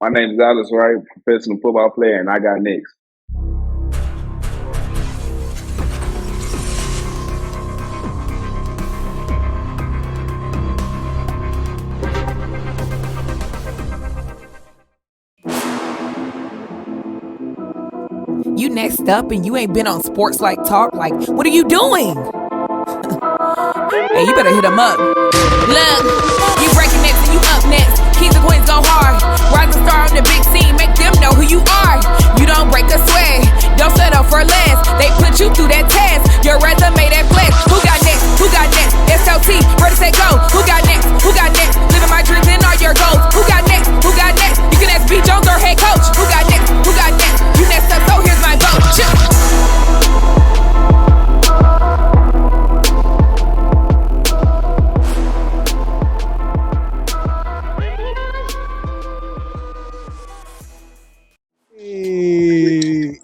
My name is Alex Wright, professional football player, and I got next. You next up and you ain't been on Sports Like Talk. Like, what are you doing? Hey, you better hit them up. Look, you breaking next and you up next. Kings and queens go hard. Rising star on the big scene, make them know who you are. You don't break a sweat, don't settle for less. They put you through that test, your resume that flex. Who got next? Who got next? SLT, ready, set, go. Who got next? Who got next? Living my dreams and all your goals. Who got next? Who got next? You can ask B. Jones or head coach. Who got next? Who got next? You next up, so here's my vote.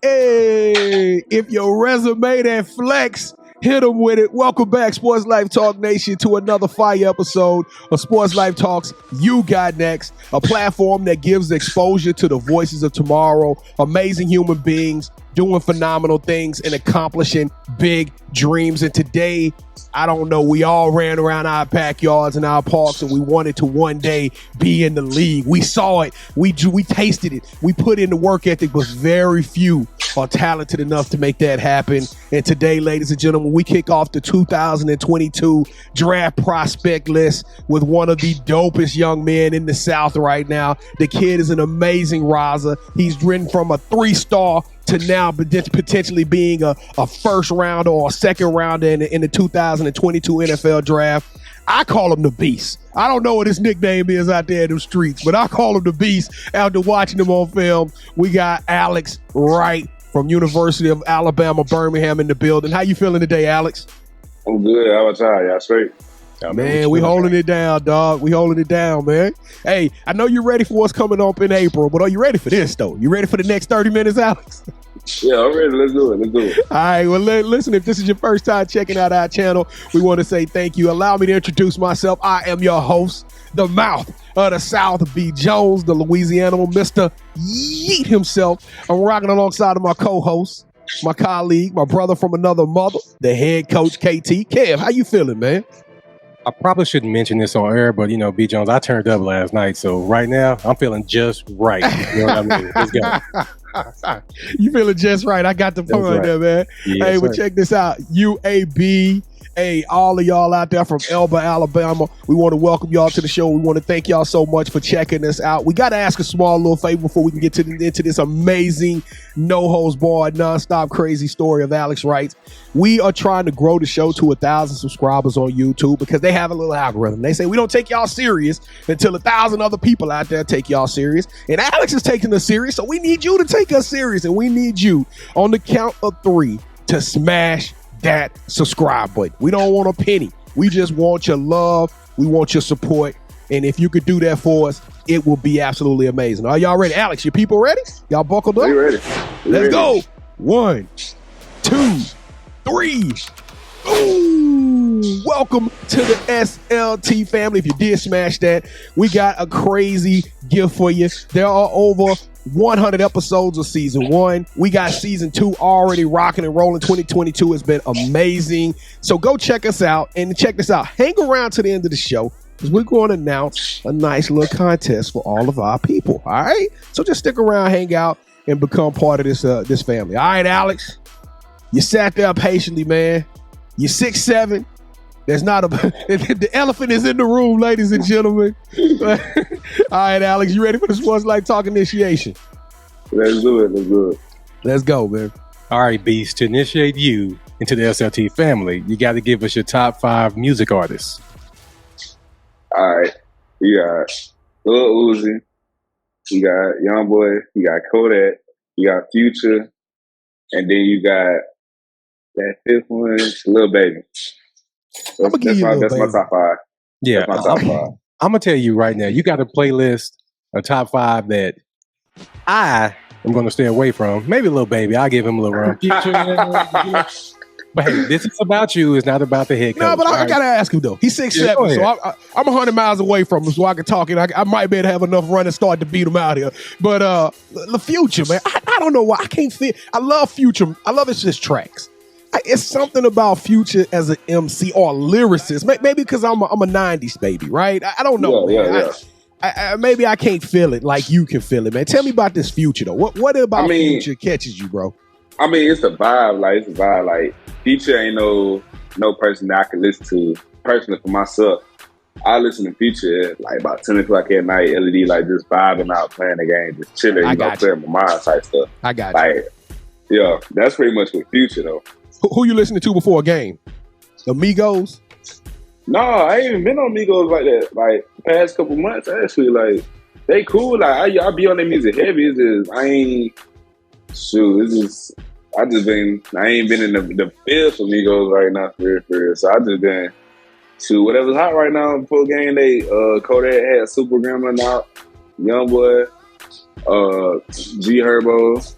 Hey, if your resume that flex, hit them with it. Welcome back, Sports Life Talk Nation, to another fire episode of Sports Life Talks You Got Next, a platform that gives exposure to the voices of tomorrow, amazing human beings doing phenomenal things and accomplishing big dreams. And today, I don't know, we all ran around our backyards and our parks and we wanted to one day be in the league. We saw it, we tasted it, we put in the work ethic, but very few are talented enough to make that happen. And today, ladies and gentlemen, we kick off the 2022 draft prospect list with one of the dopest young men in the South right now. The kid is an amazing riser. He's ridden from a 3-star to now potentially being a first rounder or a second rounder in the 2022 NFL draft. I call him the Beast. I don't know what his nickname is out there in the streets, but I call him the Beast after watching him on film. We got Alex Wright from University of Alabama, Birmingham in the building. How you feeling today, Alex? I'm good. How about y'all? Y'all straight? Man, we holding it down, dog. We holding it down, man. Hey, I know you're ready for what's coming up in April, but are you ready for this, though? You ready for the next 30 minutes, Alex? Yeah, I'm ready. Let's do it. All right, well, listen, if this is your first time checking out our channel, we want to say thank you. Allow me to introduce myself. I am your host, the mouth of the South, B. Jones, the Louisiana, Mr. Yeet himself. I'm rocking alongside of my co-host, my colleague, my brother from another mother, the head coach, KT. Kev, how you feeling, man? I probably shouldn't mention this on air, but, B. Jones, I turned up last night. So right now, I'm feeling just right. You know what I mean? Let's go. You feeling just right. I got the pun right there, man. Yes, hey, but sir. check this out. UAB. Hey, all of y'all out there from Elba, Alabama, we want to welcome y'all to the show. We want to thank y'all so much for checking us out. We got to ask a small little favor before we can get into this amazing, no-holds-barred, nonstop crazy story of Alex Wright. We are trying to grow the show to 1,000 subscribers on YouTube because they have a little algorithm. They say we don't take y'all serious until 1,000 other people out there take y'all serious. And Alex is taking us serious, so we need you to take us serious. And we need you on the count of 3 to smash that subscribe button. We don't want a penny. We just want your love. We want your support. And if you could do that for us, it will be absolutely amazing. Are y'all ready? Alex, your people ready? Y'all buckled up? We ready. Let's go. 1, 2, 3. Ooh, welcome to the SLT family. If you did smash that, we got a crazy gift for you. There are over 100 episodes of season 1. We got season 2 already rocking and rolling. 2022 has been amazing. So go check us out and check this out. Hang around to the end of the show because we're going to announce a nice little contest for all of our people. All right. So just stick around, hang out, and become part of this family. All right, Alex. You sat there patiently, man. You're 6'7". There's not the elephant is in the room, ladies and gentlemen. All right, Alex, you ready for the Sports Life Talk initiation? Let's do it. Let's go, man. All right, Beast, to initiate you into the SLT family, you got to give us your top 5 music artists. All right. You got Lil Uzi. You got Young Boy. You got Kodak. You got Future. And then you got that 5th one, Lil Baby. That's my top 5. Yeah, that's my top 5. I'm going to tell you right now, you got a playlist, a top 5 that I am going to stay away from. Maybe Lil Baby. I'll give him a little run. But hey, this is about you. It's not about the head coach. No, but I gotta ask him though. He's 6'7", so I'm 100 miles away from him, so I can talk. And I might be able to have enough run and start to beat him out here. But the Future, man, I don't know why I can't feel. I love Future. I love his tracks. It's something about Future as an MC or a lyricist. Maybe because I'm a 90s baby, right? I don't know. Yeah. Maybe I can't feel it like you can feel it, man. Tell me about this Future though. What about Future catches you, bro? I mean, it's a vibe. Like Future ain't no person that I can listen to. Personally, for myself, I listen to Future like about 10 o'clock at night, LED, like just vibing out, playing the game, just chilling, clearing my mind type stuff. I got you. Like, yeah, that's pretty much with Future though. Who you listening to before a game? The Migos? No, I ain't even been on Migos like that. Like past couple months, actually, like they cool. Like I be on their music heavy. It's just I ain't been in the field for Migos right now for real. So I just been to whatever's hot right now. Before game day, Kodak had Super Gremlin out, Youngboy, 𝐥𝐤𝐤𝐿,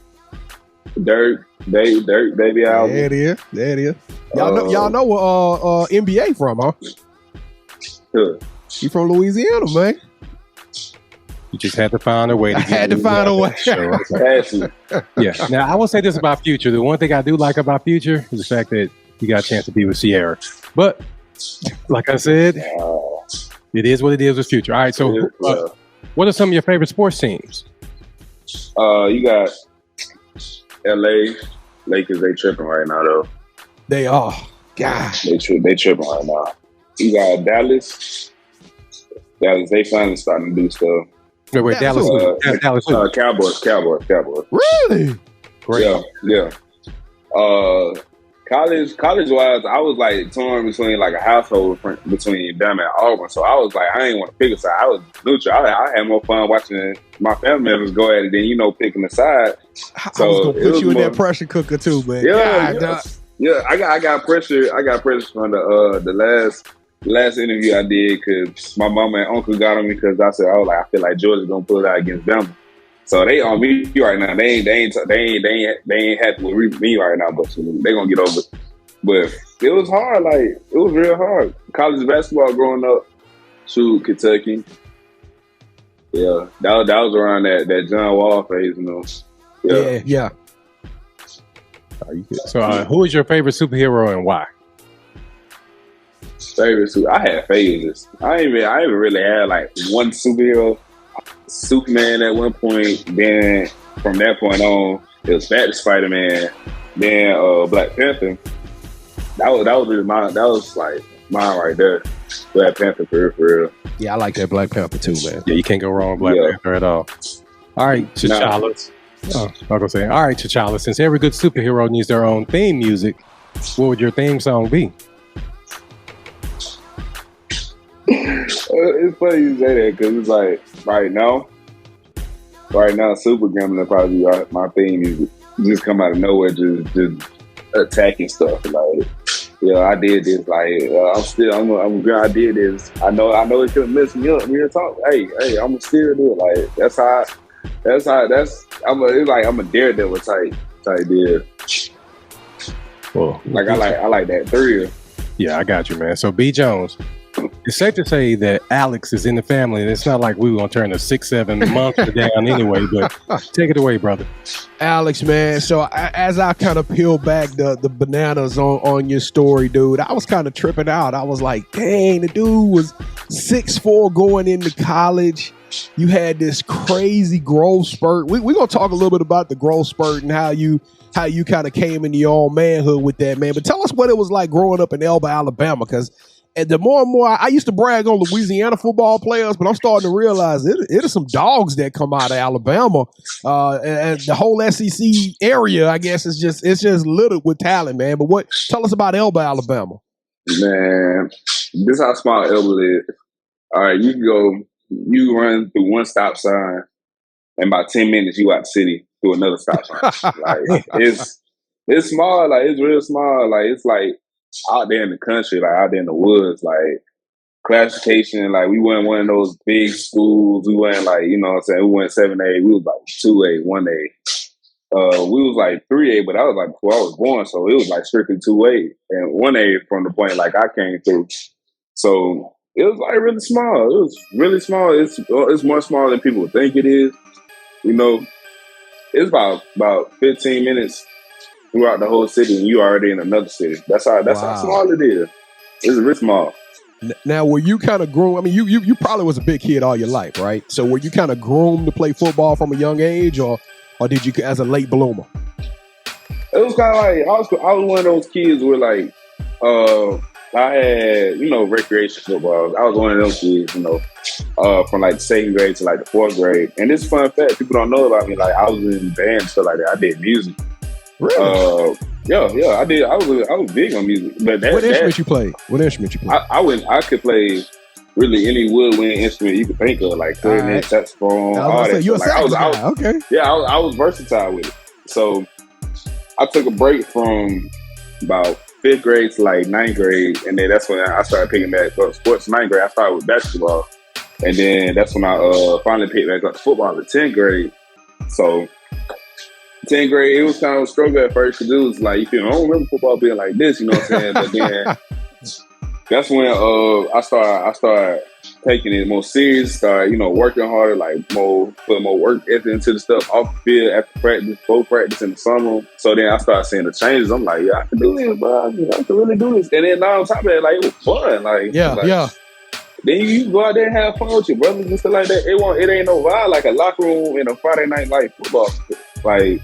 Dirk, baby album. There it is. Y'all know where NBA from, huh? Sure. He from Louisiana, man. You just had to find a way. I had to find a way. Yeah. Now I will say this about Future. The one thing I do like about Future is the fact that he got a chance to be with Sierra. But like I said, it is what it is with Future. All right. So, what are some of your favorite sports teams? You got LA Lakers. They tripping right now though. They are. God. They tripping right now. You got Dallas. They finally starting to do stuff. Wait, Dallas. Cowboys. Really? Great. Yeah. College wise, I was like torn between like a household between them and Auburn. So I was like, I ain't want to pick a side. I was neutral. I had more fun watching my family members go at it than picking a side. So I was gonna put you in that pressure cooker too, man. Yeah. I got pressure. I got pressure from the last interview I did because my mama and uncle got on me because I said, I feel like Georgia's gonna pull it out against them. So they on me right now. They ain't happy with me right now, but they gonna get over it. But it was hard. Like it was real hard. College basketball growing up, Kentucky. Yeah, that was around that John Wall phase, Yeah. So, who is your favorite superhero and why? I had phases. I ain't really had like one superhero. Superman at one point. Then from that point on, it was back to Spider-Man. Then Black Panther. That was really mine. That was like mine right there. Black Panther for real. Yeah, I like that Black Panther too, man. Yeah, you can't go wrong with Black Panther at all. All right, T'Challa. I'm gonna say, all right, T'Challa. Since every good superhero needs their own theme music, what would your theme song be? It's funny you say that because it's like right now, Super Gremlin probably be my theme music. Just come out of nowhere, just attacking stuff. Like, I did this. Like, I did this. I know it could mess me up. Me talk. Hey, I'm gonna still do it. Like I'm a daredevil type deal. Well, like I like that thrill. Yeah, I got you, man. So B Jones. It's safe to say that Alex is in the family, and it's not like we were going to turn a 6-7 months down anyway, but take it away, brother. Alex, man. So as I kind of peel back the bananas on your story, dude, I was kind of tripping out. I was like, dang, the dude was 6'4" going into college. You had this crazy growth spurt. We're going to talk a little bit about the growth spurt and how you kind of came into your own manhood with that, man. But tell us what it was like growing up in Elba, Alabama, because and the more and more, I used to brag on Louisiana football players, but I'm starting to realize it are some dogs that come out of Alabama, and the whole SEC area, I guess, is just littered with talent, man. But tell us about Elba, Alabama. Man, this is how small Elba is. All right, you run through one stop sign, and about 10 minutes you out the city through another stop sign. Like it's small, like it's real small, like it's like out there in the country, like out there in the woods, like classification, like we weren't one of those big schools. We weren't like, you know what I'm saying, we went 7A, we was like 2A, 1A. we was like 3A, but I was like before I was born, so it was like strictly 2A and 1A from the point like I came through. So it was like really small. It was really small. It's more small than people think it is. You know, it's about 15 minutes throughout the whole city, and you already in another city. That's how small it is. It's really small. Now, were you kind of groomed? I mean, you probably was a big kid all your life, right? So were you kind of groomed to play football from a young age, or did you as a late bloomer? It was kind of like I was one of those kids where like I had recreation football. I was one of those kids, from like the second grade to like the fourth grade. And this fun fact people don't know about me, like I was in band and stuff like that. I did music. Really? Yeah, I did. I was big on music. But what instrument you played? I could play really any woodwind instrument you could think of, like clarinet, saxophone, all that. You a sax guy? Okay. Yeah, I was versatile with it. So I took a break from about 5th grade to like 9th grade, and then that's when I started picking back up sports. 9th grade, I started with basketball, and then that's when I finally picked back up football at 10th grade. So 10th grade, it was kind of a struggle at first because it was like, I don't remember football being like this, you know what I'm saying? But then that's when I started taking it more serious, started, working harder, like putting more work ethic into the stuff off the field, after practice, before practice in the summer. So then I started seeing the changes. I'm like, yeah, I can do this, bro. I can really do this. And then now on top of that, like, it was fun. Like, yeah. Then you go out there and have fun with your brothers and stuff like that. It ain't no vibe like a locker room in a Friday night like football. Like,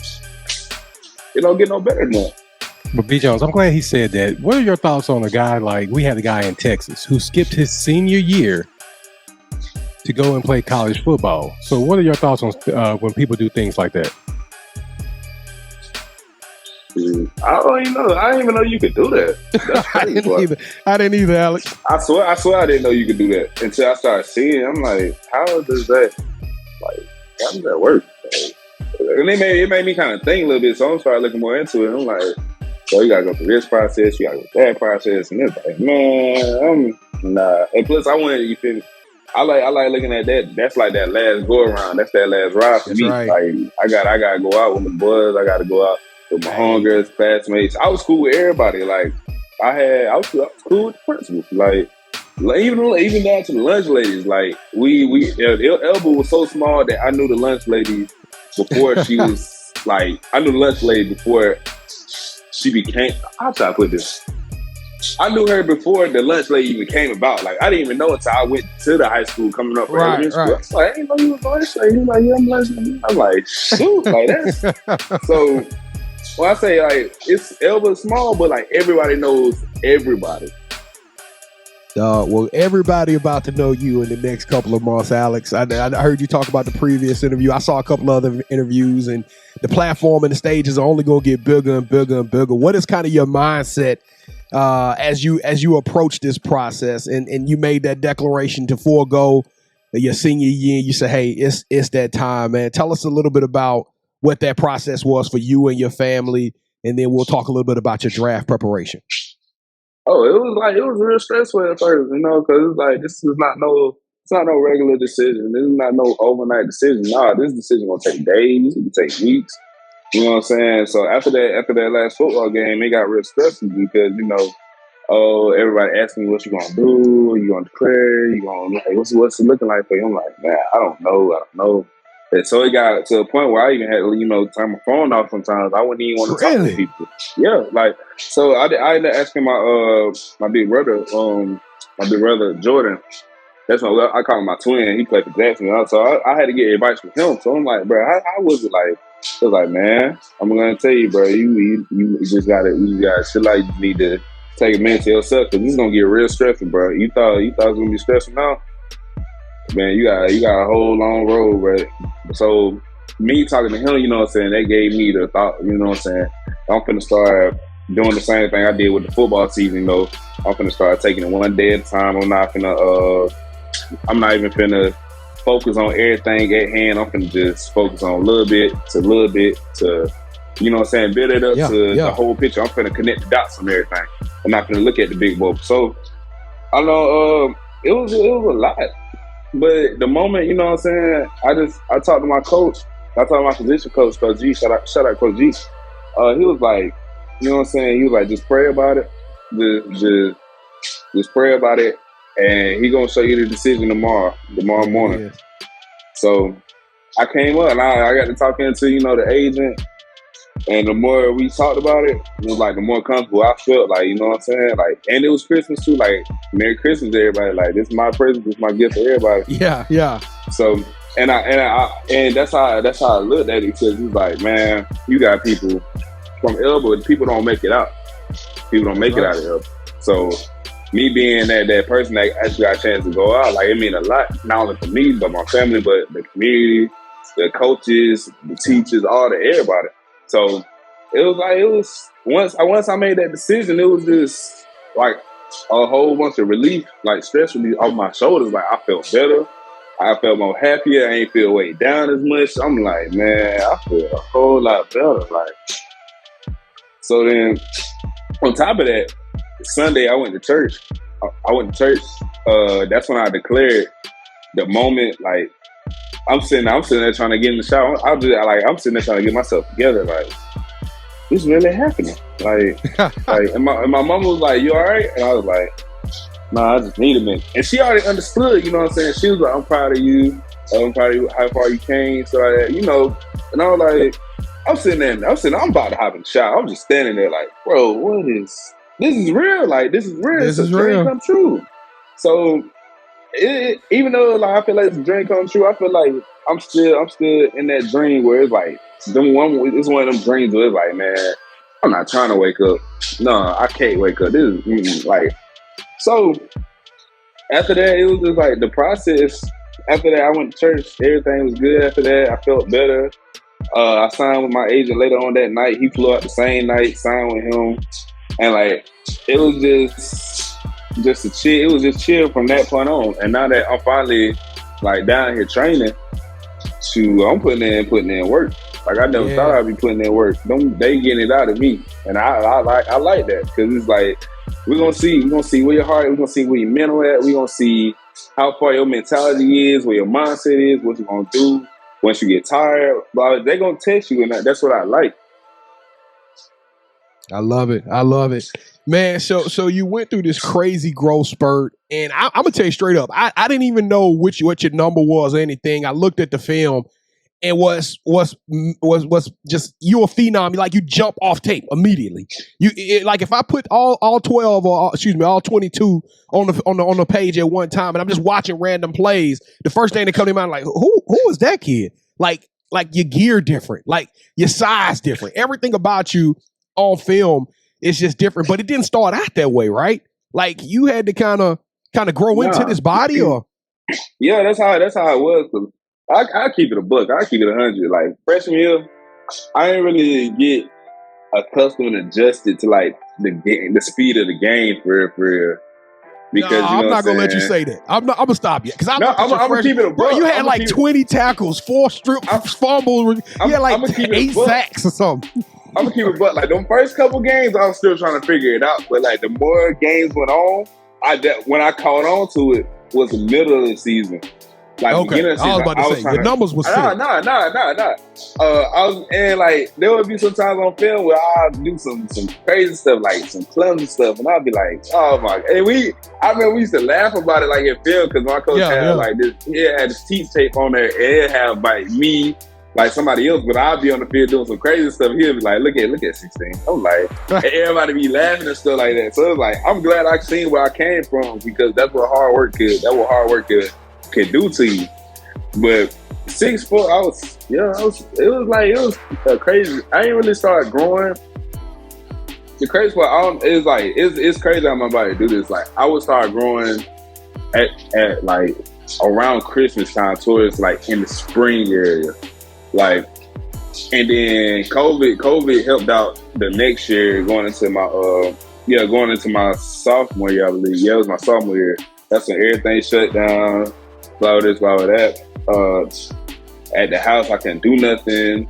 it don't get no better than that. But B. Jones, I'm glad he said that. What are your thoughts on a guy like, we had a guy in Texas who skipped his senior year to go and play college football? So what are your thoughts on when people do things like that? I don't even know. I didn't even know you could do that. That's crazy, I didn't either, Alex. I swear I didn't know you could do that until I started seeing it. I'm like, how does that work? And it made me kind of think a little bit, so I started looking more into it. I'm like, so you gotta go through this process, you gotta go through that process, and it's like, man, nah. And plus, I wanted, you feel me? I like looking at that. That's like that last go around. That's that last ride for me. Right. Like I gotta go out with the boys. I gotta go out with my homegirls, classmates. I was cool with everybody. Like I was cool with the principal. Like even down to the lunch ladies. Like Elba was so small that I knew the lunch lady before she was like, I knew the lunch lady before she became. How should I put this? I knew her before the lunch lady even came about. Like, I didn't even know until I went to the high school coming up for elementary school. I was like, I didn't know you was lunch lady. He's like, yeah, I'm lunch lady. I'm like, shoot, like that's. So when I say like it's Elba small, but like everybody knows everybody. Well, everybody about to know you in the next couple of months, Alex. I heard you talk about the previous interview. I saw a couple of other interviews, and the platform and the stages are only going to get bigger and bigger and bigger. What is kind of your mindset as you approach this process, and you made that declaration to forego your senior year? You say, hey, it's that time, man. Tell us a little bit about what that process was for you and your family, and then we'll talk a little bit about your draft preparation. Oh, it was real stressful at first, because it's like it's not no regular decision. This is not no overnight decision. Nah, this decision gonna take days. It can take weeks. You know what I'm saying? So after that last football game, it got real stressful because everybody asking me what you gonna do. You gonna declare? You gonna like what's it looking like for you? I'm like, man, I don't know. And so it got to a point where I even had to, turn my phone off sometimes. I wouldn't even want to talk to people. Yeah, like, so I ended up asking my big brother Jordan. That's I call him my twin. He played for Jacksonville. So I had to get advice from him. So I'm like, bro, how was it like? I was like, man, I'm going to tell you, bro, you just got to chill out. You need to take a minute to yourself because this is going to get real stressful, bro. You thought it was going to be stressful now? Man, you got a whole long road, bro. So me talking to him, you know what I'm saying, that gave me the thought, you know what I'm saying, I'm finna start doing the same thing I did with the football season, I'm finna start taking it one day at a time. I'm not even finna focus on everything at hand. I'm finna just focus on a little bit to, you know what I'm saying, build it up to the whole picture. I'm finna connect the dots on everything. I'm not finna look at the big bubble. So I know it was a lot. But the moment, you know what I'm saying, I talked to my coach I told my position coach, Coach G, shout out Coach G. He was like, you know what I'm saying? He was like, just pray about it. Just pray about it, and he gonna show you the decision tomorrow morning. Yeah. So I came up and I got to talking to, the agent, and the more we talked about it, it was like the more comfortable I felt, like, you know what I'm saying? Like, and it was Christmas too, like, Merry Christmas to everybody. Like, this is my present, this is my gift to everybody. Yeah. So and that's how I looked at it, because it's like, man, you got people from Elba, people don't make it out. People don't make it out of Elba. So me being that person that actually got a chance to go out, like, it mean a lot, not only for me, but my family, but the community, the coaches, the teachers, everybody. So it was once I made that decision, it was just like a whole bunch of relief, like stress relief off my shoulders. Like, I felt better. I felt more happier. I ain't feel weighed down as much. I'm like, man, I feel a whole lot better. Like, so then on top of that, Sunday I went to church. That's when I declared the moment. Like, I'm sitting there trying to get in the shower. I'm sitting there trying to get myself together. Like, this really happening. Like, and my mama was like, "You all right?" And I was like, "Nah, I just need a minute." And she already understood. You know what I'm saying? She was like, "I'm proud of you. I'm proud of you, how far you came." So like that, And I was like, I'm about to hop in the shower. I'm just standing there like, bro, this is real. Like, this is real. This is real. real. Come true. So even though, like, I feel like it's a dream come true, I feel like I'm still in that dream where it's like, it's one of them dreams where it's like, man, I'm not trying to wake up. No, I can't wake up. This is like, so after that, it was just like the process. After that, I went to church. Everything was good. After that, I felt better. I signed with my agent later on that night. He flew out the same night, signed with him. And like, it was just a chill. It was just chill from that point on. And now that I'm finally like down here training, I'm putting in work. Like, I never thought I'd be putting in work. They getting it out of me, and I like that, because it's like, we're gonna see where your heart is, we're gonna see where your mental at, we're gonna see how far your mentality is, where your mindset is, what you're gonna do once you get tired. But they're gonna test you, and that's what I like. I love it, man. So you went through this crazy growth spurt, and I'm gonna tell you straight up, I didn't even know what your number was or anything. I looked at the film, and was just, you a phenom. Like, you jump off tape immediately. Like, if I put all 12 or all 22 on the page at one time, and I'm just watching random plays, the first thing that comes to mind, like, who is that kid? Like your gear different, like your size different, everything about you on film is just different. But it didn't start out that way, right? Like, you had to kind of grow into this body, or yeah, that's how it was. I keep it a buck. I keep it 100. Like, freshman year, I didn't really get accustomed and adjusted to like the speed of the game for real. Because I'm not gonna let you say that. I'm gonna stop you, because I'm gonna keep it a buck. Bro, you had like 20 tackles, 4 strip fumbles. You had like 8 sacks or something. I'm gonna keep it a buck. Like, them first couple games, I was still trying to figure it out. But like, the more games went on, when I caught on to it was the middle of the season. Like, okay, I was about to say, your numbers was sick. Nah. I was, and like, there would be some times on film where I'd do some crazy stuff, like some clumsy stuff, and I'd be like, oh my God. And I remember we used to laugh about it like in film, because my coach had like this, he had this teeth tape on there, and it'd have like me, like somebody else, but I'd be on the field doing some crazy stuff. He'd be like, look at 16. I'm like, and everybody be laughing and stuff like that. So it's like, I'm glad I seen where I came from, because that's what hard work can do to you. But 6'4", it was crazy. I didn't really start growing. The crazy part, it's crazy how I'm about to do this. Like, I would start growing at like around Christmas time, towards like in the spring area. Like, and then COVID helped out the next year, going into my sophomore year, I believe. Yeah, it was my sophomore year. That's when everything shut down. Blah this, blah that. At the house, I couldn't do nothing.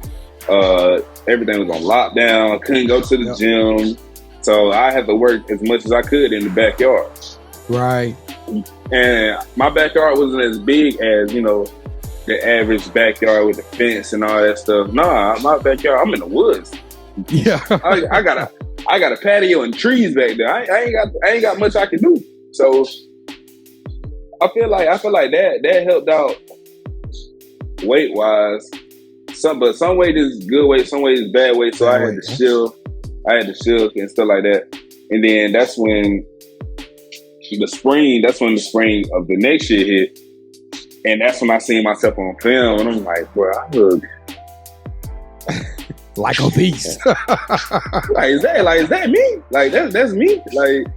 Everything was on lockdown. I couldn't go to the gym. So I had to work as much as I could in the backyard. Right. And my backyard wasn't as big as, the average backyard with the fence and all that stuff. Nah, my backyard, I'm in the woods. Yeah. I got a patio and trees back there. I ain't got much I can do. So I feel like that helped out weight wise. But some weight is good weight, some weight is bad weight. So I had to chill and stuff like that. And then that's when the spring of the next year hit. And that's when I seen myself on film, and I'm like, bro, I look like a beast. Is that me? Like that's me. Like,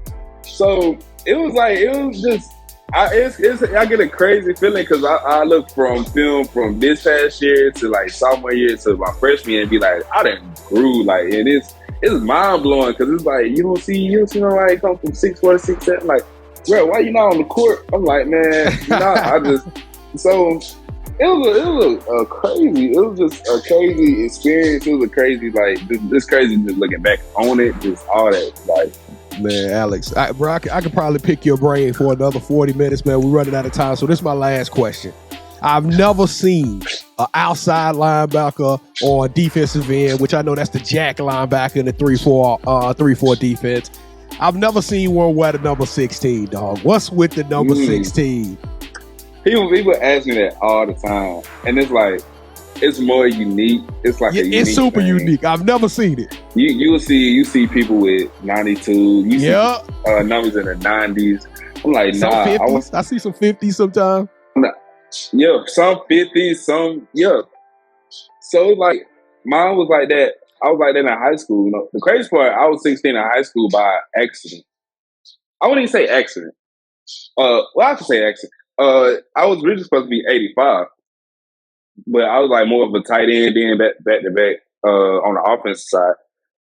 so it was just I get a crazy feeling because I look from film from this past year to like sophomore year to my freshman year and be like, I done grew, like, and it's mind blowing because it's like you don't see nobody come from 6'4" to 6'7", like, bro, why you not on the court? I'm like, man, so it was just a crazy experience. It was a crazy, like, this crazy just looking back on it, just all that, like. Man, Alex, I could probably pick your brain for another 40 minutes, man. We're running out of time, so this is my last question. I've never seen an outside linebacker or a defensive end, which I know that's the jack linebacker in the 3-4 defense. I've never seen one wear the number 16, dog. What's with the number 16? People ask me that all the time, and it's like, it's more unique. It's like it's super thing. Unique. I've never seen it. You see people with 92. You see numbers in the 90s. I'm like, some nah. 50s. I see some 50s sometimes. Nah. Yeah, some 50s, some So it's like mine was like that. I was like that in high school. You know, the crazy part, I was 16 in high school by accident. I wouldn't even say accident. Well, I could say accident. I was really supposed to be 85. But I was like more of a tight end then back to back on the offensive side.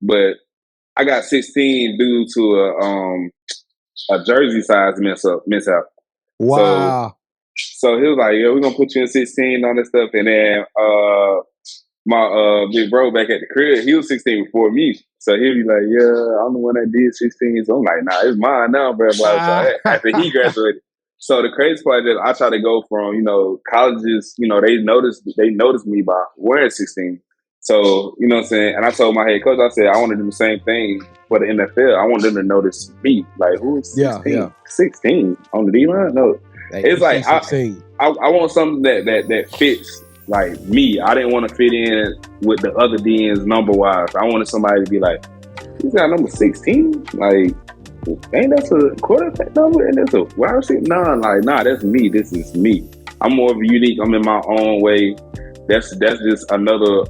But I got 16 due to a jersey size mishap. Wow. So he was like, yeah, we're gonna put you in 16 on this stuff. And then my big bro back at the crib, he was 16 before me. So he'll be like, yeah, I'm the one that did 16. So I'm like, nah, it's mine now, bro. So after he graduated. So the crazy part is I try to go from, colleges, they noticed me by wearing 16. So, you know what I'm saying? And I told my head coach, I said, I want to do the same thing for the NFL. I want them to notice me. Like, who's 16? Yeah. 16 on the D-line? No. It's like, I want something that fits like me. I didn't want to fit in with the other DNs number-wise. I wanted somebody to be like, he's got number 16? Like, ain't that a quarterback number? And that's a wide receiver? Nah, that's me. This is me. I'm more of a unique. I'm in my own way. That's just another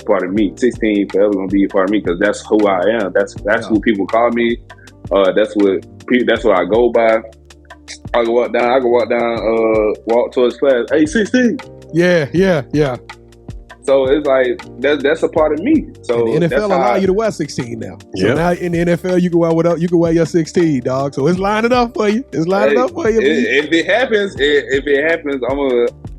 part of me. 16 forever gonna be a part of me because that's who I am. That's who people call me. That's what I go by. I can walk down, walk towards class. Hey, 16. Yeah. So it's like that's a part of me. So and the NFL allow you to wear 16 now. So now in the NFL you can wear your 16, dog. So it's lining up for you. If it happens,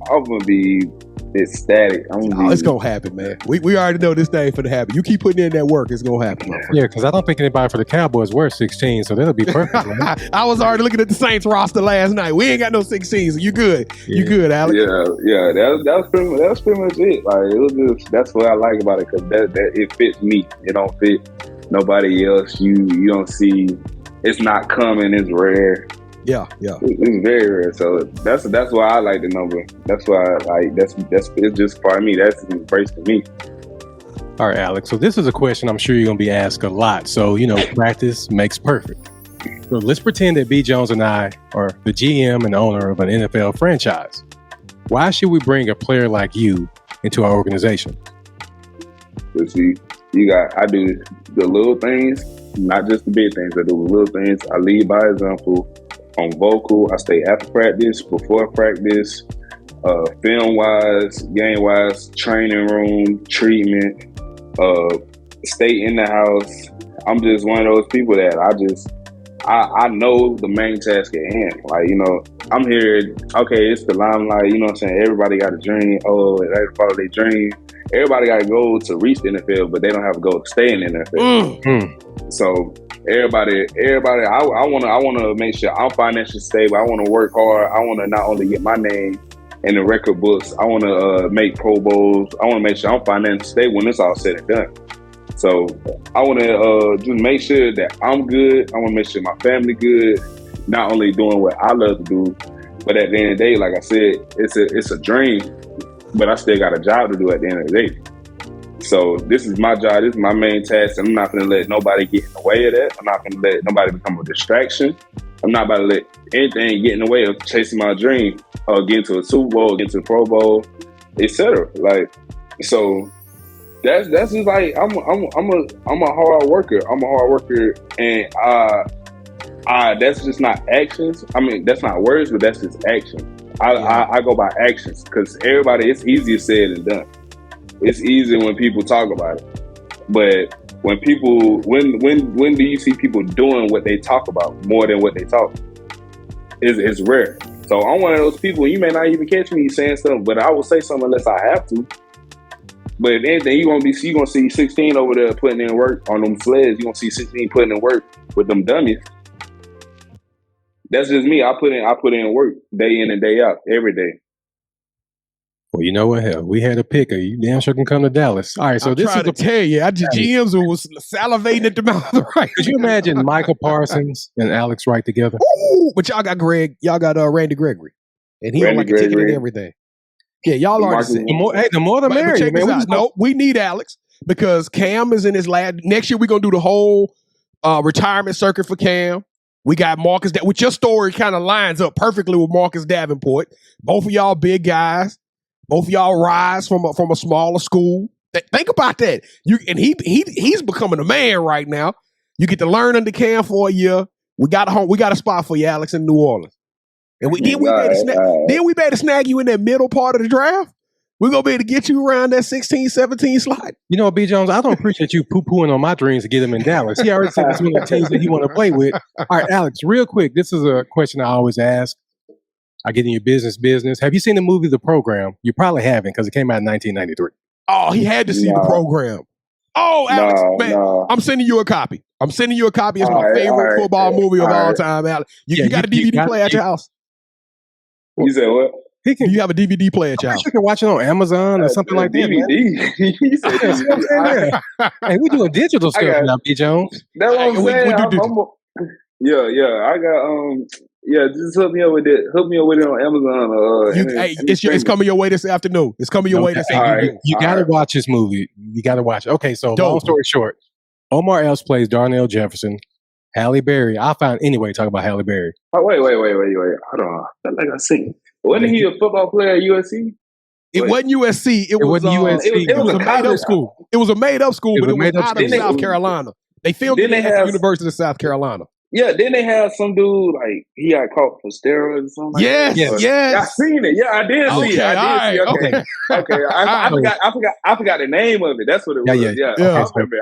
I'm gonna be ecstatic. It's gonna happen, man. We already know this thing for to happen. You keep putting in that work, it's gonna happen. Yeah, because I don't think anybody for the Cowboys wears 16, so that'll be perfect. Right? I was already looking at the Saints roster last night. We ain't got no 16, so you good. You good, Alex. Yeah. That was pretty much it. Like it was just that's what I like about it because that it fits me. It don't fit nobody else. You don't see. It's not common. It's rare. Yeah. It's very rare. So that's why I like the number. That's why I like that's it's just part of me. That's an embrace to me. All right, Alex. So this is a question I'm sure you're gonna be asked a lot. So practice makes perfect. So let's pretend that B. Jones and I are the GM and owner of an NFL franchise. Why should we bring a player like you into our organization? Let's see. I do the little things, not just the big things. I do the little things. I lead by example. On vocal, I stay after practice, before practice, film-wise, game-wise, training room, treatment, stay in the house. I'm just one of those people that I know the main task at hand. Like, I'm here, okay, it's the limelight, you know what I'm saying? Everybody got a dream. Oh, they follow their dream. Everybody got to go to reach the NFL, but they don't have to go to stay in the NFL. So everybody, I want to make sure I'm financially stable. I want to work hard. I want to not only get my name in the record books. I want to make Pro Bowls. I want to make sure I'm financially stable when it's all said and done. So I want to just make sure that I'm good. I want to make sure my family good. Not only doing what I love to do, but at the end of the day, like I said, it's a dream, but I still got a job to do at the end of the day. So this is my job. This is my main task, and I'm not going to let nobody get in the way of that. I'm not going to let nobody become a distraction. I'm not about to let anything get in the way of chasing my dream, or getting to a Super Bowl, getting to a Pro Bowl, etc. Like, so that's just like I'm a hard worker. I'm a hard worker, and that's just not actions. I mean, that's not words, but that's just action. I go by actions, because everybody, it's easier said than done. It's easy when people talk about it, but when do you see people doing what they talk about more than what they talk? It's rare. So I'm one of those people. You may not even catch me saying something, but I will say something unless I have to. But if anything, you're gonna see 16 over there putting in work on them sleds. You're gonna see 16 putting in work with them dummies. That's just me. I put in work day in and day out, every day. Well, you know what? Hell, we had a picker. You damn sure can come to Dallas. All right, so this is to tell you, GMs was salivating at the mouth. Right? Could you imagine Michael Parsons and Alex Wright together? Ooh, but y'all got Randy Gregory, and he don't like a ticket and everything. Yeah, y'all are the more the merrier, man. No, we need Alex, because Cam is in his last. Next year, we're gonna do the whole retirement circuit for Cam. We got Marcus, which your story kind of lines up perfectly with Marcus Davenport. Both of y'all big guys. Both of y'all rise from a smaller school. Think about that. He's becoming a man right now. You get to learn under Cam for a year. We got a spot for you, Alex, in New Orleans. And we better snag you in that middle part of the draft. We're gonna be able to get you around that 16, 17 slot. You know, B. Jones, I don't appreciate you poo-pooing on my dreams to get him in Dallas. He already said this one of the teams that he want to play with. All right, Alex, real quick, this is a question I always ask. I get in your business. Have you seen the movie The Program? You probably haven't, because it came out in 1993. Oh, he had to see The Program. Oh, Alex, man, I'm sending you a copy. It's my favorite football movie of all time, Alex. You got a DVD player at your house? You said what? You have a DVD player at your house? You can watch it on Amazon or something like that. DVD. Hey, we doing digital stuff now, B. Jones. That's what I'm saying. I got just hook me up with it. Hook me up with it on Amazon. It's coming your way this afternoon. It's coming your way this afternoon. Right. You got to watch this movie. You got to watch it. Okay, so long story short, Omar Epps plays Darnell Jefferson. Halle Berry. I found anyway talking about Halle Berry. Oh, wait. Hold on. Like I seen. Wasn't he a football player at USC? It wasn't USC. It was USC. It was a made-up school. It was a made-up school, but it was out of South Carolina. They filmed it at the University of South Carolina. Yeah, then they have some dude, like, he got caught for steroids or something. Yes. I seen it. Yeah, I did see it. Okay. I forgot the name of it. That's what it was. Yeah. I remember.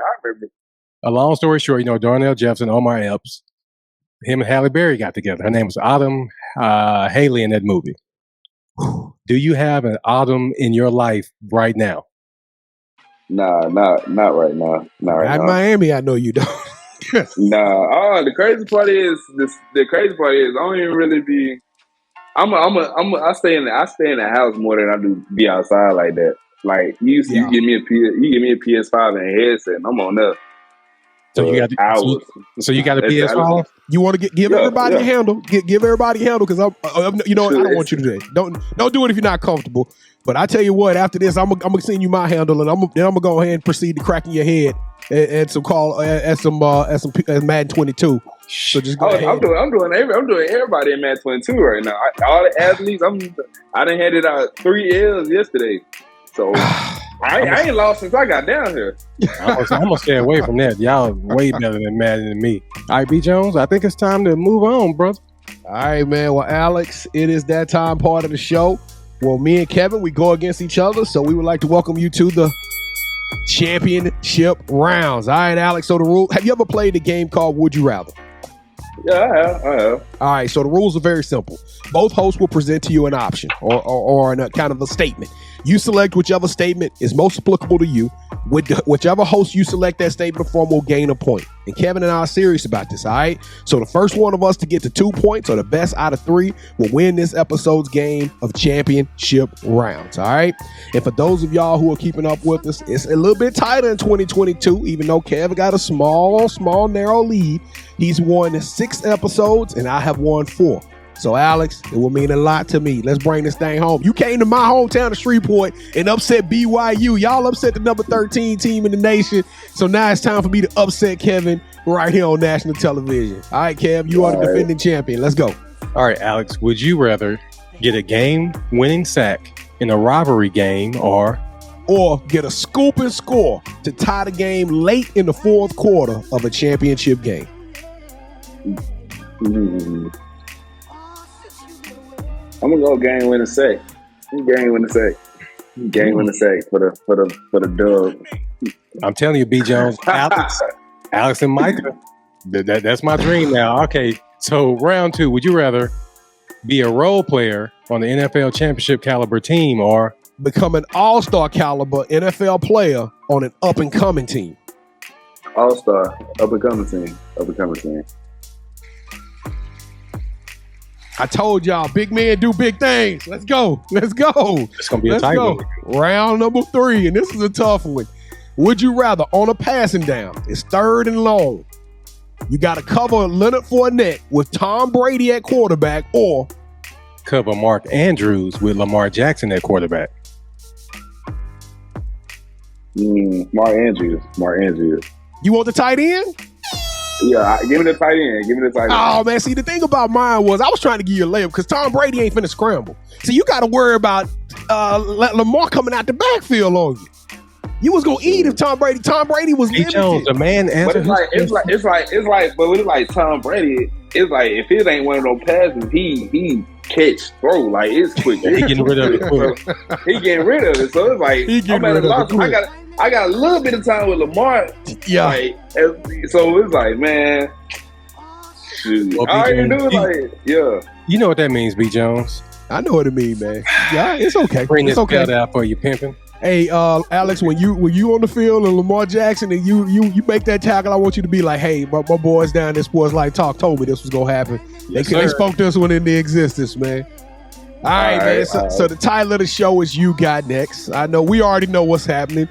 A long story short, Darnell Jefferson, Omar Epps, him and Halle Berry got together. Her name was Autumn Haley in that movie. Do you have an Autumn in your life right now? Nah, not right now. Not right now. At Miami, I know you don't. Nah. The crazy part is I don't even really be. I stay in the house more than I do be outside like that. Like you give me a PS5 and a headset, and I'm on up. So you got hours. So you got a PS5. You want to give everybody a handle? Give everybody a handle, because I don't want you to do that. Don't do it if you're not comfortable. But I tell you what, after this, I'm gonna send you my handle, and I'm gonna go ahead and proceed to cracking your head at some Madden 22. So just go ahead. I'm doing everybody in Madden 22 right now. All the athletes. I done handed out 3 L's yesterday. So I ain't lost since I got down here. I'm gonna stay away from that. Y'all way better than Madden than me. All right, B. Jones, I think it's time to move on, brother. All right, man. Well, Alex, it is that time part of the show. Well, me and Kevin, we go against each other, so we would like to welcome you to the championship rounds. All right, Alex. So the rule: have you ever played a game called Would You Rather? Yeah, I have. All right, so the rules are very simple. Both hosts will present to you an option or a kind of a statement. You select whichever statement is most applicable to you. Whichever host you select that statement from will gain a point. And Kevin and I are serious about this, all right? So the first one of us to get to 2 points, or the best out of 3, will win this episode's game of championship rounds, all right? And for those of y'all who are keeping up with us, it's a little bit tighter in 2022, even though Kevin got a small, narrow lead. He's won 6 episodes, and I have won 4. So, Alex, it will mean a lot to me. Let's bring this thing home. You came to my hometown of Shreveport and upset BYU. Y'all upset the number 13 team in the nation. So now it's time for me to upset Kevin right here on national television. All right, Kev, you are the defending champion. Let's go. All right, Alex, would you rather get a game-winning sack in a rivalry game or get a scoop and score to tie the game late in the fourth quarter of a championship game? I'm gonna go game winning sack. Game winning sack for the dub. I'm telling you, B. Jones, Alex and Micah. That's my dream now. Okay, so round 2. Would you rather be a role player on the NFL championship caliber team or become an all-star caliber NFL player on an up-and-coming team? All-star, up-and-coming team. I told y'all, big men do big things. Let's go. It's going to be a tight one. Round number 3, and this is a tough one. Would you rather, on a passing down, it's 3rd and long, you got to cover Leonard Fournette with Tom Brady at quarterback, or cover Mark Andrews with Lamar Jackson at quarterback? Mark Andrews. You want the tight end? Yeah, give me the tight end. Oh, man, see, the thing about mine was I was trying to give you a layup because Tom Brady ain't finna scramble. So you got to worry about Lamar coming out the backfield on you. You was going to eat if Tom Brady was limited. Jones, the man answered. But it's like Tom Brady, it's like if it ain't one of those passes, he catch, throw, like it's quick. He getting rid of it. So it's like I'm at a loss. I got a little bit of time with Lamar. Yeah. Like, so it's like, man, shoot. Well, I already knew, like, yeah. You know what that means, B. Jones. I know what it means, man. Yeah, it's okay. Bring it's this okay. belt out for you, pimping. Hey, Alex, when you on the field and Lamar Jackson and you make that tackle, I want you to be like, hey, my boys down there, Sports Life Talk told me this was gonna happen. Yes, they spoke this one into existence, man. All right, man. So the title of the show is You Got Next. I know we already know what's happening.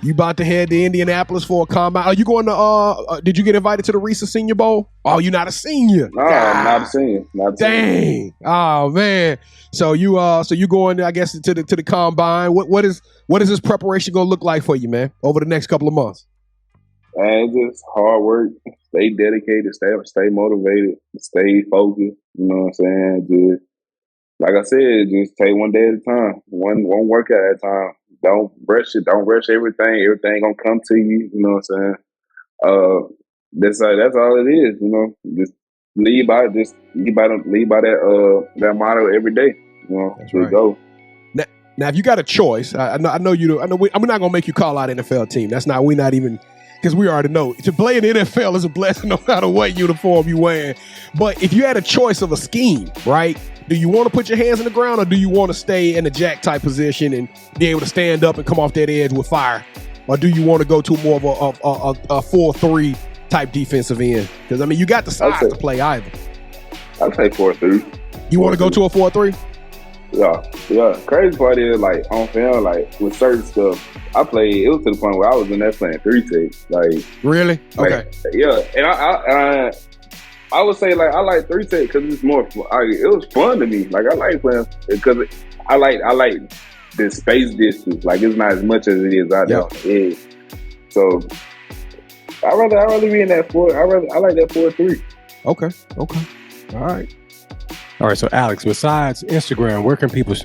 You about to head to Indianapolis for a combine. Are you going to, did you get invited to the Reese Senior Bowl? Oh, you're not a senior. No, I'm not a senior. Dang. Oh, man. So you going, I guess, to the combine. What is this preparation going to look like for you, man, over the next couple of months? And just hard work, stay dedicated, stay motivated, stay focused. You know what I'm saying? Just, like I said, just take one day at a time, one workout at a time. Don't rush it. Don't rush everything. Everything gonna come to you. You know what I'm saying? That's all it is. You know, just lead by that motto every day. You know, that's right. Go. Now, if you got a choice, I know you. I'm not gonna make you call out NFL team. We're not even, because we already know to play in the NFL is a blessing no matter what uniform you wearing. But if you had a choice of a scheme, right? Do you want to put your hands in the ground, or do you want to stay in a jack type position and be able to stand up and come off that edge with fire? Or do you want to go to more of a 4-3 type defensive end? Because, I mean, you got the size to play either. I'd say 4-3. You want to go to a 4-3? Yeah. Crazy part is, like, on film, like, with certain stuff, it was to the point where I was in there playing 3-tech. Like, really? Okay. Like, yeah. And I would say, like, I like 3-tech because it's more. It was fun to me. Like, I like playing because I like the space distance. Like, it's not as much as it is out there on the edge. So I rather be in that 4. I like that 4-3. Okay. All right. So, Alex, besides Instagram, where can people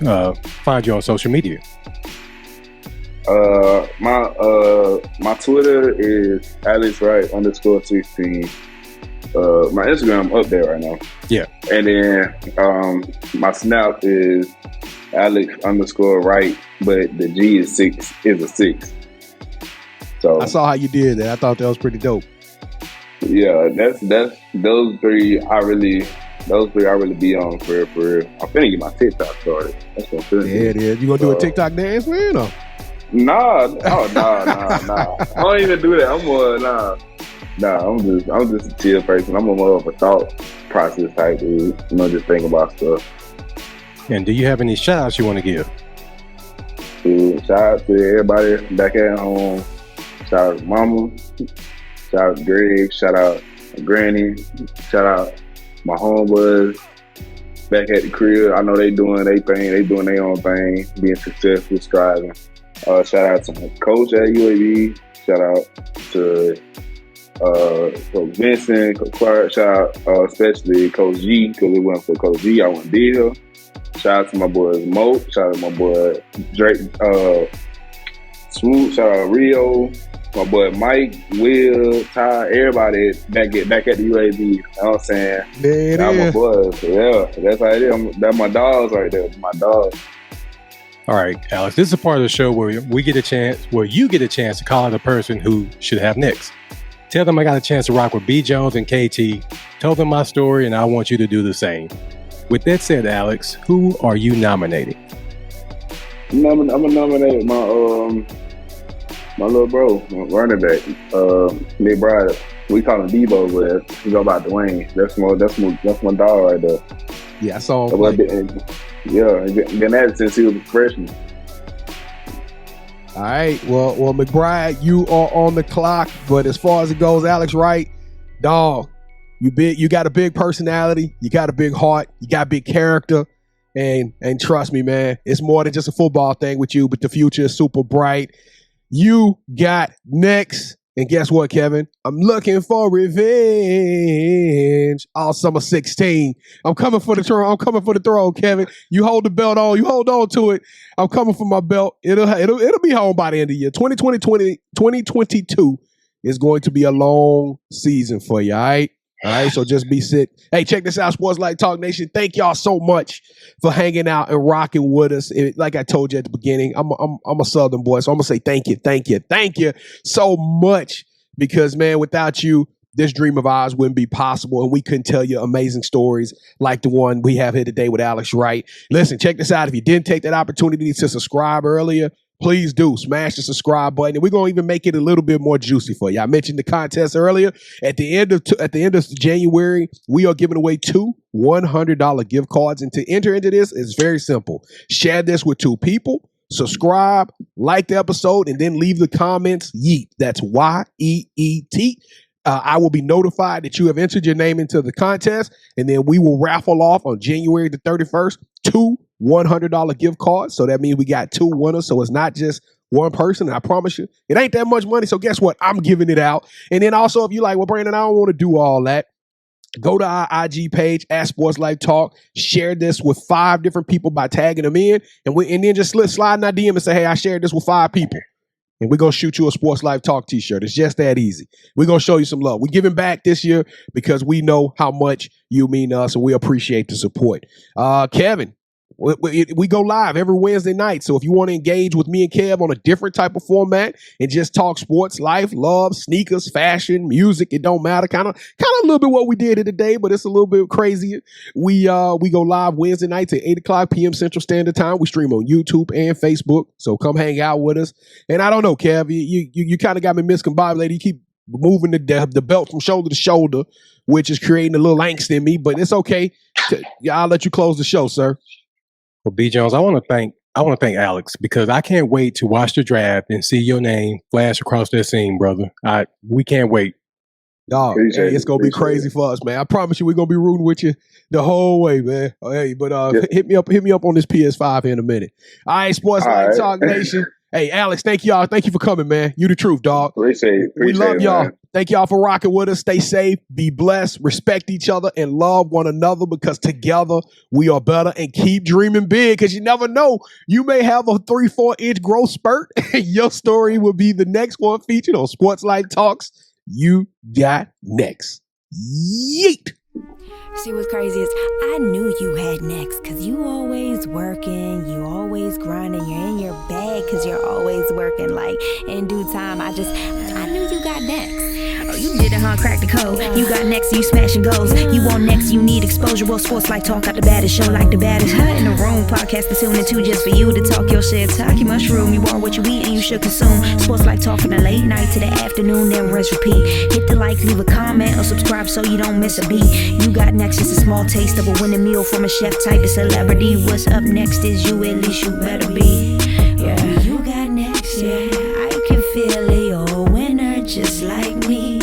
find you on social media? My Twitter is Alex Wright _16. My Instagram up there right now. Yeah. And then my Snap is Alex _Wright, but the G is a 6. So I saw how you did that. I thought that was pretty dope. Yeah, that's those three I really be on for real. I'm finna get my TikTok started. That's what I'm finna do. It is. You gonna do a TikTok dance, man? Or? Nah. I don't even do that. I'm more nah. Nah, I'm just a chill person. I'm a more of a thought process type dude. Just thinking about stuff. And do you have any shout outs you want to give? Shout out to everybody back at home. Shout out to Mama. Shout out to Greg. Shout out to Granny. Shout out my homeboys back at the crib. I know they doing their thing. They doing their own thing. Being successful, striving. Shout out to my coach at UAB. Shout out to Coach Vincent, Coach Clark. Shout out especially Coach G, because we went for Coach G. I went deal. Shout out to my boy Mo. Shout out to my boy Drake, Swoop. Shout out Rio. My boy Mike, Will, Ty, everybody back at the UAB. You know what I'm saying? There I'm my boys. Yeah, that's how it is. That's my dogs right there. My dogs. All right, Alex, this is a part of the show where you get a chance to call out a person who should have next. Tell them I got a chance to rock with B. Jones and KT. Tell them my story, and I want you to do the same. With that said, Alex, who are you nominating? I'm gonna nominate my little bro, my running back, Nick Bride. We call him Debo, but he go by Dwayne. That's my dog right there. Yeah, I saw him. Yeah, been at it since he was a freshman. All right, well, McBride, you are on the clock. But as far as it goes, Alex Wright, dog, you got a big personality, you got a big heart, you got big character, and trust me, man, it's more than just a football thing with you. But the future is super bright. You got next. And guess what, Kevin? I'm looking for revenge. All summer 16. I'm coming for the throne. I'm coming for the throne, Kevin. You hold the belt on. You hold on to it. I'm coming for my belt. It'll be home by the end of the year. 2022 is going to be a long season for you, all right? All right, so just be sick. Hey, check this out, Sports Life Talk Nation. Thank y'all so much for hanging out and rocking with us. Like I told you at the beginning, I'm a Southern boy, so I'm gonna say thank you so much, because man, without you, this dream of ours wouldn't be possible, and we couldn't tell you amazing stories like the one we have here today with Alex Wright. Listen, check this out. If you didn't take that opportunity to subscribe earlier, please do smash the subscribe button, and we're gonna even make it a little bit more juicy for you. I mentioned the contest earlier. At the end of January, we are giving away 2 $100 gift cards, and to enter into this is very simple. Share this with 2 people, subscribe, like the episode, and then leave the comments YEET. That's YEET. I will be notified that you have entered your name into the contest, and then we will raffle off on January the 31st 2 $100 gift cards. So that means we got 2 winners. So it's not just one person. And I promise you, it ain't that much money. So guess what? I'm giving it out. And then also, if you're like, well, Brandon, I don't want to do all that, go to our IG page at Sports Life Talk. Share this with 5 different people by tagging them in, and then just slide in our DM and say, hey, I shared this with 5 people. And we're going to shoot you a Sports Life Talk t-shirt. It's just that easy. We're going to show you some love. We're giving back this year because we know how much you mean to us, and we appreciate the support. Kevin, we go live every Wednesday night. So if you want to engage with me and Kev on a different type of format and just talk sports, life, love, sneakers, fashion, music, it don't matter. Kind of a little bit what we did here today, but it's a little bit crazier. We go live Wednesday nights at 8:00 p.m. Central Standard Time. We stream on YouTube and Facebook. So come hang out with us. And I don't know, Kev, you kind of got me miscombobulated. You keep moving the belt from shoulder to shoulder, which is creating a little angst in me, but it's okay. I'll let you close the show, sir. Well, B. Jones, I want to thank Alex, because I can't wait to watch the draft and see your name flash across that scene, brother. We can't wait. Dog, hey, it's gonna be crazy for us, man. I promise you, we're gonna be rooting with you the whole way, man. Hey, but hit me up on this PS5 in a minute. All right, Sports Life Talk Nation. Hey, Alex, thank y'all. Thank you for coming, man. You the truth, dog. Appreciate we love y'all. Man. Thank y'all for rocking with us. Stay safe, be blessed, respect each other, and love one another, because together we are better. And keep dreaming big, because you never know. You may have a 3-4 inch growth spurt, and your story will be the next one featured on Sports Life Talks. You got next. Yeet. See, what's crazy is I knew you had next, cause you always working, you always grinding, you're in your bag cause you're always working. Like, in due time, I knew you got next. Oh, you did it, huh? Crack the code. You got next, you smashing goals. You want next, you need exposure. Well, Sports Life Talk got the baddest show, like the baddest in the room. Podcast to tune into just for you to talk your shit. Talk your mushroom. You are what you eat and you should consume. Sports Life Talk from the late night to the afternoon, then rest repeat. Hit the like, leave a comment, or subscribe so you don't miss a beat. You got next, it's a small taste of a winning meal from a chef type of celebrity. What's up next is you, at least you better be. Yeah, you got next, yeah. I can feel it, you're a winner just like me.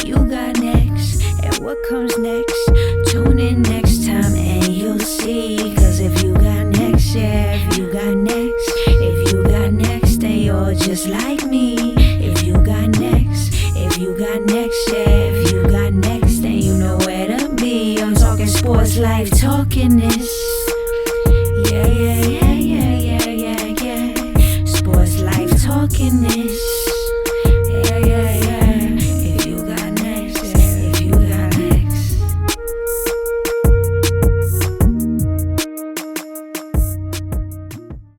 You got next, and what comes next? Tune in next time and you'll see. Cause if you got next, yeah, if you got next, if you got next, then you're just like me. If you got next, if you got next, yeah, if you got next, then you know where to be. I'm talking sports life, talking this. Yeah, yeah, yeah, yeah, yeah, yeah, yeah. Sports life, talking this.